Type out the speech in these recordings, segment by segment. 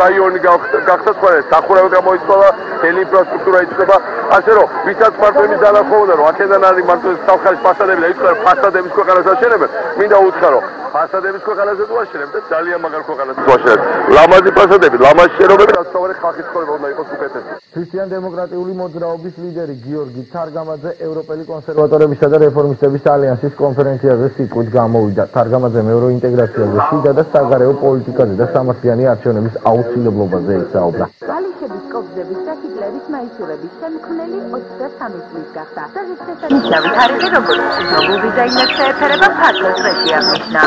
რაიონი გახდა სხვა სახურავი გამოიწვია, ინფრასტრუქტურა იწება, ასე რომ ვისაც მარტო ძალახოვდა რომ აქედან არის მარტო სამხარის ფასადები და იწვია ფასადების ქვეყანას აშენებენ, მინდა უთხრა რომ ფასადების ქვეყანაზე თუ აშენებთ და ძალიან მაგარ ქვეყანას თუ აშენებთ. ლამაზი ფასადები, ლამაზი შენობები, დასავლეთ ხალხის ცხოვრება უნდა იყოს უკეთესი. ქრისტიან-დემოკრატიული მოძრაობის ლიდერი გიორგი თარგამაძე ევროპელი კონსერვატორებისა და რეფორმისტების ალიანსის კონფერენციაზე სიტყვით გამოვიდა. თარგამაძემ ევროინტეგრაციაზე, შიდა და საგარეო პოლიტიკაზე და სამართლიანი არჩევნების აუცილებლობაზე ისაუბრა. ვალიშების კობზების და ჰიტლერის მაისურების შემქმნელი 23 წლის გახდა. ისავი თარიღი როგორც ცნობილ დიზაინერს შეეფერება ფართო წრეში აღნიშნა.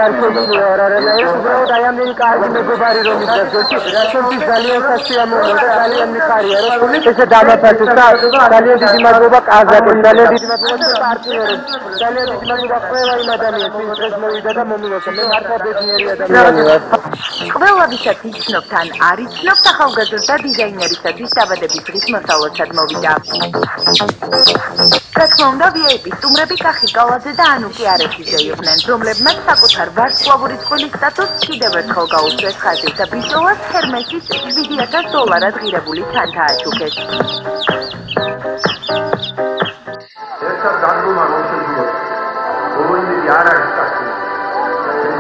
არ შეგვიძლია არანაირ უბრალოდ აი ამდენი კარგი მეგობარი რომ იძახში რასაც ძალიან სასიამოვნო და ძალიან მიხარია რომ ესე დამაფასეს და ძალიან დიდი მადლობა კაზაკებს ძალიან დიდი მადლობა პარტნიორებს ძალიან დიდი მადლობა ყველა იმ ადამიანს ვინც დღეს მოვიდა და მომილოცა მე მართლა ბედნიერი ადამიანი ვარ ყველა ვისაც იცნობთ ან არ იცნობთ ახალგაზრდა დიზაინერისათვის დაბადების დღის მოსალოდად მოვიდა. რა თქმა უნდა VIP სტუმრები კახი კალაძე და ანუკი არეთიძე იყვნენ, რომლებმაც საკუთარ ვარსკვლავური წყვილის სტატუსს კიდევ ერთხელ გაუწვეს ხაზი და ბიჭოვას ჰერმესის $7,000 ღირებული ჩანთა აჩუქეს. ერთად დაგრომა რომ შეგვიძლია ბოლოინები არ არის სტატუსი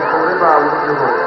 ცხოვრება აუცილებლად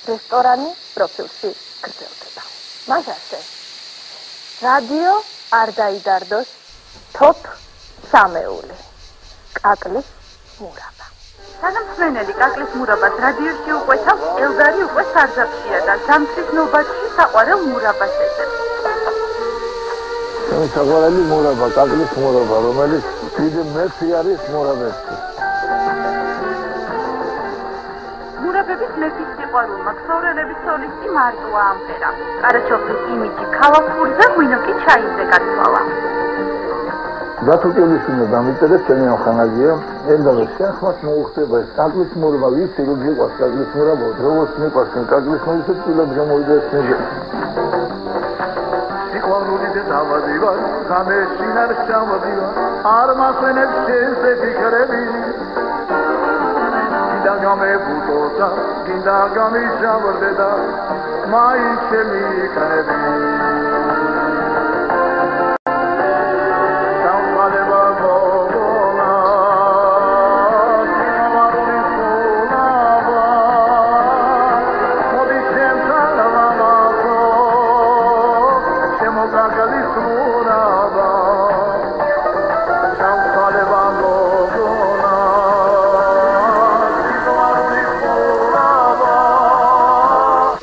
რესტორანი პროფილში გრძელდება. მას ასე რადიო არ დაიდარდოს top 3-ეული. კაკლის მურაბა. სანამსვენელი კაკლის მურაბას რადიოში უყვეთავს ელდარი უკვე სარდაფშია და ზამთრის ნობათში საყვარელ მურაბას ეძებს. საყვარელი მურაბა, კაკლის მურაბა, რომელიც კიდე მეცი არის მურაბებში. მურაბების მეფის სიყვარულმა ქსოვრელების სოლისტი მარტოა ამღერა. ყარაჩოხის იმიჯი ქალაქურზე ღვინო კი ჩაიზე გათვალა. დათუკელიშვილი დამიწერეს ჩემი ამხანაგია, ელდარო შეხმას მოუხდება ეს კაკლის მურაბა, ვიცი რომ გიყვარს კაკლის მურაბა, როგორც მიყვარს კაკლის მურაბა, წილად გამოვიდა ეს მეგე. სიყვარული და დავადივარ, გამეშინ არ ჩამოდივარ, არ მასვენებს შენზე ფიქრები. გინდა გამებუტოთა, გინდა გამიჟავრდე და მაინც შემიქნები.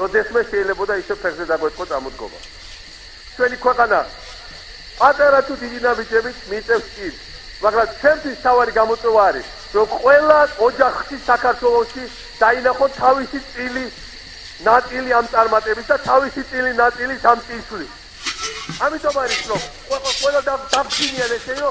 როდესმე შეიძლებოდა ისე ფეხზე დაგვეწყო წამოდგომა. ჩვენი ქვეყანა პატარა თუ დიდი ნაბიჯებით მიწევს წინ, მაგრამ ჩვენთვის თავარი გამოწვევა არის, რომ ყველა ოჯახში საქართველოში დაინახოთ თავისი წილი ნაწილი ამ წარმატების და თავისი წილი ნაწილი ამ წისვლის. ამიტომ არის რომ ყველა დაბძინიან ესეო,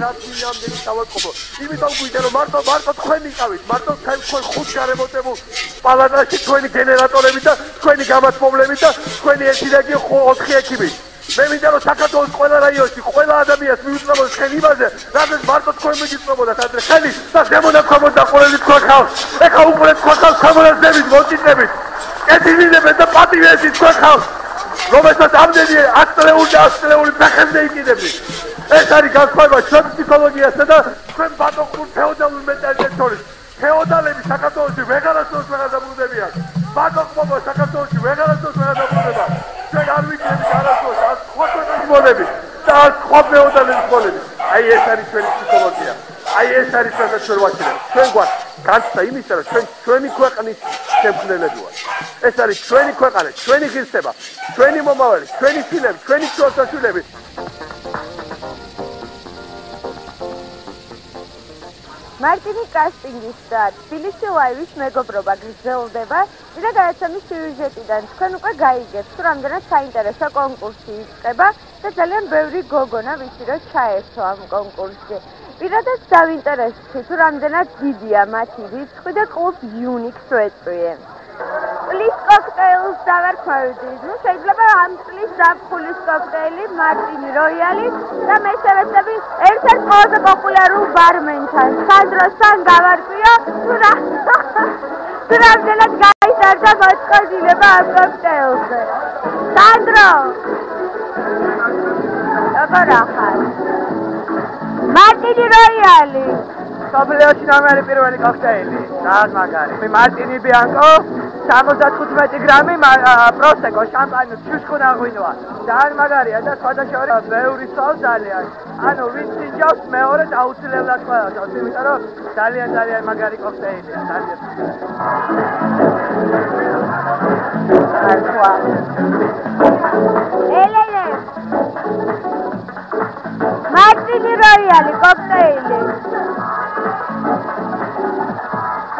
რა წილი ამდენი დავაწყობო. იმიტომ გვიდა რომ მარტო თქვენ იყავით, მარტო თქვენ ხუთ გარემოწებულ პალატაში თქვენი გენერატორებით და თქვენი გამათბობლებით და თქვენი ერთი რაგი 4 ეკიპით. მე მინდა რომ საქართველოს ყველა რაიონში ყველა ადამიანს მიუწვევოს ხელი იმაზე, რადგან მარტო თქვენ მიგიწვევოდათ ადრე ხელი და ზემოდაქვემოთ დაყოლილი თქვენ ხალხს. ეხა უყურეთ თქვენ ხალხს სამონაზდებით, მოწიწებით. ეთილინებენ და პატივიეთ თქვენ ხალხს. რომელსაც ამდენი ასწლეული და ასწლეული ფეხებზე იყიდებდით. ეს არის განსხვავება ჩვენ ფსიქოლოგიასა და ჩვენ ბატონყმურ ფეოდალურ მენტალიტეტს შორის. ფეოდალები საქართველოში ვეღარასდროს ვეღარ დაბრუნდებიან. ბატონყმობა საქართველოში ვეღარასდროს ვეღარ დაბრუნდება. ჩვენ არ ვიქნებით არასდროს ამ სხვა ქვეყნის მონები და ამ სხვა ფეოდალების მონები. აი ეს არის ჩვენი ფსიქოლოგია. აი ეს არის რასაც ჩვენ ვაჩვენებთ. ჩვენ გვაქვს განცდა იმისა, რომ ჩვენ ჩვენი ქვეყნის შემქმნელები ვართ. ეს არის ჩვენი ქვეყანა, ჩვენი ღირსება, ჩვენი მომავალი, ჩვენი შვილები, ჩვენი შვილები. მარტინი კასტინგის და თბილისში ლაივის მეგობრობა გრძელდება. ვიდა გადაცემის სიუჟეტიდან თქვენ უკვე გაიგებთ, თუ რამდენად საინტერესო კონკურსი იწყება და ძალიან ბევრი გოგონა ვიცი, რომ ჩაერთო ამ კონკურსში. პირადად დავინტერესდი, თუ რამდენად დიდია მათი რიცხვი და კლუბ Unix ვეწვიე. წყლის კოქტეილს დავარქვევდით. ნუ შეიძლება ამ წყლის ზაფხულის კოქტეილი, მარტინი როიალი და მე შევეცდები ერთ-ერთ ყველაზე პოპულარულ ბარმენთან, სანდროსთან გავარკვიო, თუ რამდენად გაიზარდა მოწყობილება ამ კოქტეილზე. სანდრო! როგორ ახარ? მარტინი როიალი. სოფლიოში ნომერი პირველი კოქტეილი. ძალიან მაგარი. მარტინი ბიანკო 75 გრამი პროსეკო, შამპანი, შუშქუნა ღვინოა. ძალიან მაგარია და სხვადასხვა ბევრი სწავს ძალიან. ანუ ვინც ინჯავს მეორე აუცილებლად ყველას, იმიტომ რომ ძალიან მაგარი კოქტეილია. ძალიან. ელენე. მარტინი როიალი კოქტეილი.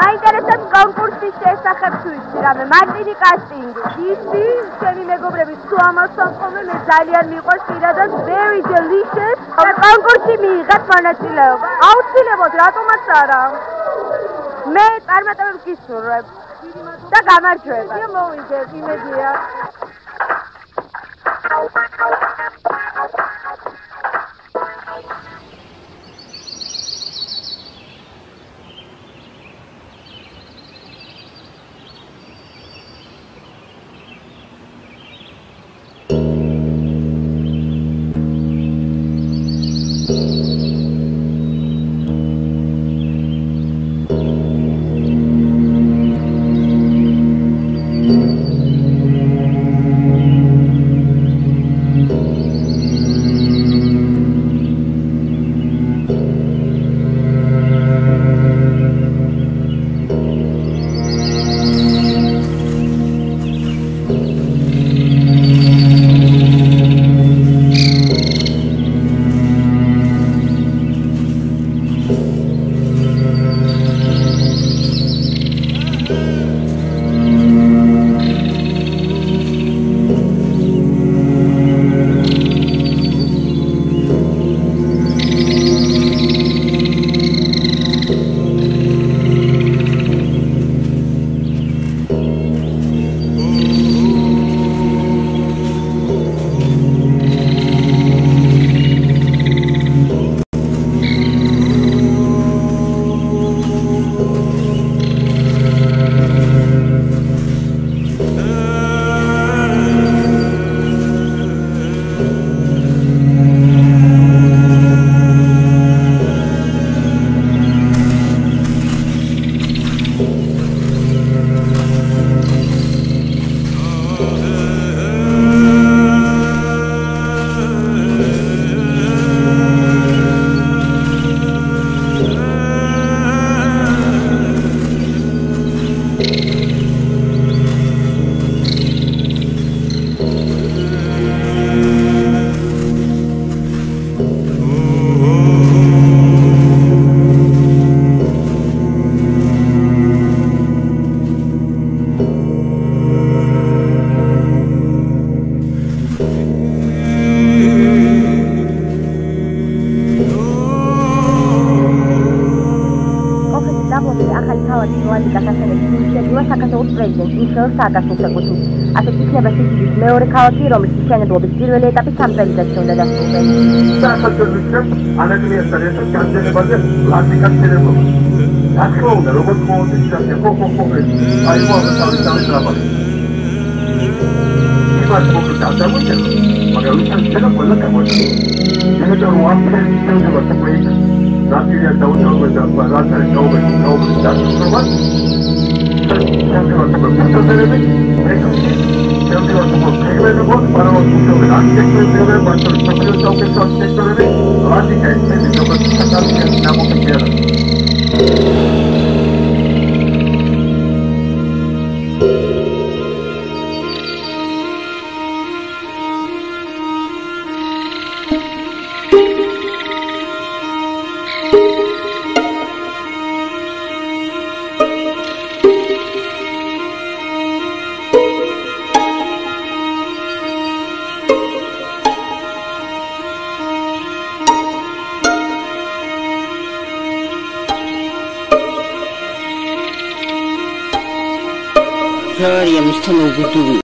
მაინტერესებს კონკურსის შესახებ თუ იცი რამე, მარტინი კასტინგი. ისი, ჩემი მეგობრები თუ ამასთან ხოლმე მე ძალიან მიყვარს პირადად very delicious. კონკურსი მიიღეთ მონაწილეობა. აუცილებლად, რატომაც არა. მე წარმატებებს გისურვებ და გამარჯვება. მოვიდეთ, იმედია. ასეთ იქნება სიცილიის მეორე ქალაქი, რომლის მშენებლობის პირველი ეტაპი 3 წელიწადში უნდა დასრულდეს. საქართველოს ანაგლიასთან ერთად განზრებაზე პლასტიკას შენებლობა. რა თქმა უნდა, როგორც მოუწევს ხო. აი მოაწყალეს დავით რაბალი. იმას მოკლდა არ დაგვიჭერა, მაგრამ ვისაც ყველა გამოჩნდა. იმიტომ რომ ამ პრეზიდენტებმა თქვით, რასია დაუჭერდა და რაც არის გაუბედურება დასწრება. შემდგომ პროფესორები შემდგომ პროგრამერები, პარალელურად არქიტექტორები, მასწავლებლები, სოფიოსოფიის არქიტექტორები, არქიტექტები, როგორც საქართველოს ნამოქმედია. Gloria, mi stanno vedendo.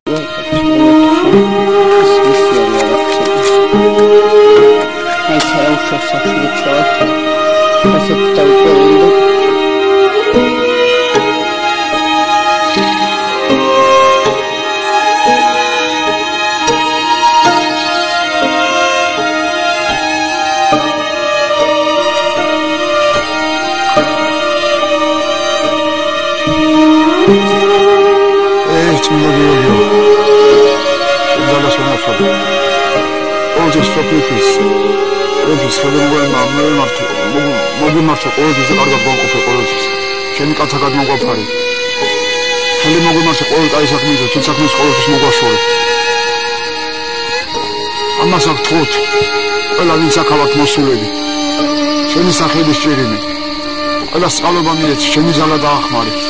Hai sarà un sassato di ciotto. Passetta un po'. მოგიმართე ყოველთვის კარგად გავყოფე ყოველთვის შენი კაცა გადმოგვაფარე ხელი მოგიმართე ყოველ კაი საქმეზე თუ საქმეს ყოველთვის მოგვაშორე ამას აქ თქოთ ყველა ვინც აქ მოსულები შენი სახელის ჭირიმე ყველა სწავლობა მიეც შენი ძალა დაახმარეთ